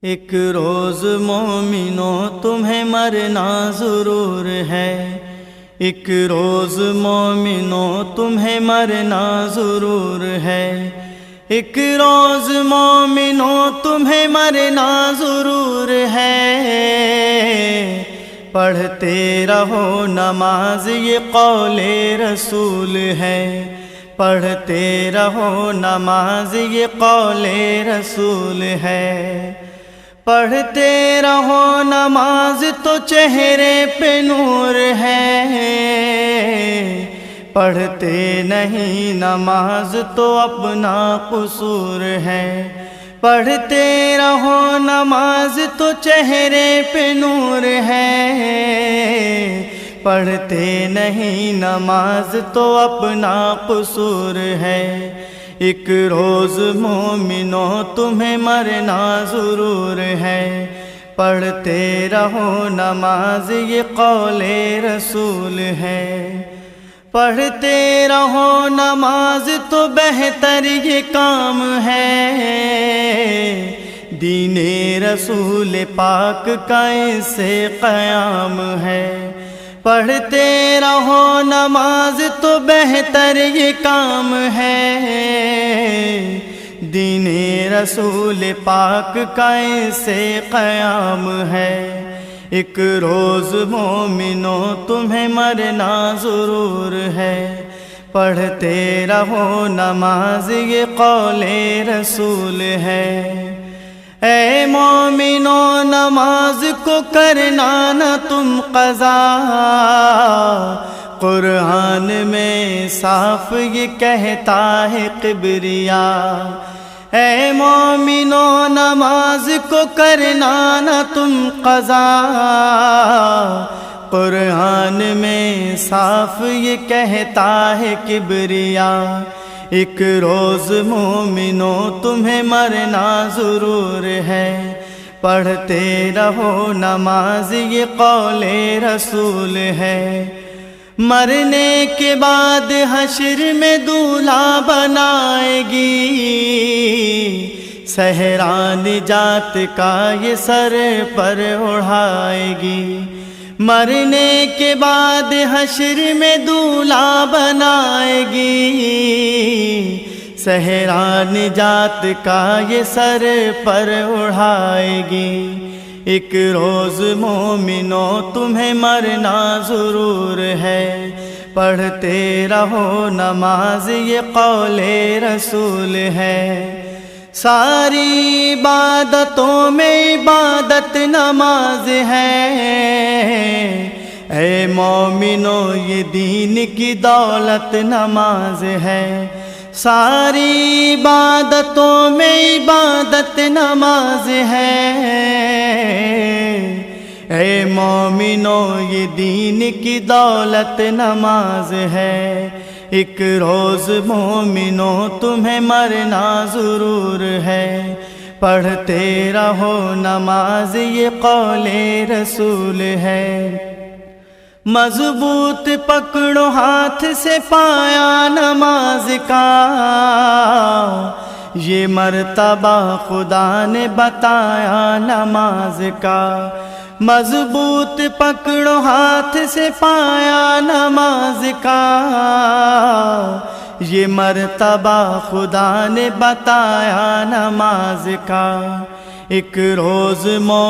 ایک روز مومنوں تمہیں مرنا ضرور ہے، ایک روز مومنوں تمہیں مرنا ضرور ہے، ایک روز مومنوں تمہیں مرنا ضرور ہے۔ پڑھتے رہو نماز یہ قول رسول ہے، پڑھتے رہو نماز یہ قول رسول ہے۔ پڑھتے رہو نماز تو چہرے پہ نور ہے، پڑھتے نہیں نماز تو اپنا قصور ہے۔ پڑھتے رہو نماز تو چہرے پہ نور ہے، پڑھتے نہیں نماز تو اپنا قصور ہے۔ ایک روز مومنوں تمہیں مرنا ضرور ہے، پڑھتے رہو نماز یہ قول رسول ہے۔ پڑھتے رہو نماز تو بہتر یہ کام ہے، دین رسول پاک کا اس سے قیام ہے۔ پڑھتے رہو نماز تو بہتر یہ کام ہے، دین رسول پاک کا اس سے قیام ہے۔ ایک روز مومنوں تمہیں مرنا ضرور ہے، پڑھتے رہو نماز یہ قول رسول ہے۔ اے مومنوں نماز کو کرنا نہ تم قضا، قرآن میں صاف یہ کہتا ہے کبریاء۔ اے مومنوں نماز کو کرنا نہ تم قضا، قرآن میں صاف یہ کہتا ہے کبریاء۔ ایک روز مومنوں تمہیں مرنا ضرور ہے، پڑھتے رہو نماز یہ قول رسول ہے۔ مرنے کے بعد حشر میں دولہا بنائے گی، صحرا نجات کا یہ سر پر اڑھائے گی۔ مرنے کے بعد حشر میں دولہا بنائے گی، صحرا نجات کا یہ سر پر اڑھائے گی۔ ایک روز مومنوں تمہیں مرنا ضرور ہے، پڑھتے رہو نماز یہ قول رسول ہے۔ ساری عبادتوں میں عبادت نماز ہے، اے مومنوں یہ دین کی دولت نماز ہے۔ ساری عبادتوں میں عبادت نماز ہے، اے مومنوں یہ دین کی دولت نماز ہے۔ ایک روز مومنوں تمہیں مرنا ضرور ہے، پڑھتے رہو نماز یہ قول رسول ہے۔ مضبوط پکڑو ہاتھ سے پایا نماز کا، یہ مرتبہ خدا نے بتایا نماز کا۔ مضبوط پکڑو ہاتھ سے پایا نماز کا، یہ مرتبہ خدا نے بتایا نماز کا۔ ایک روز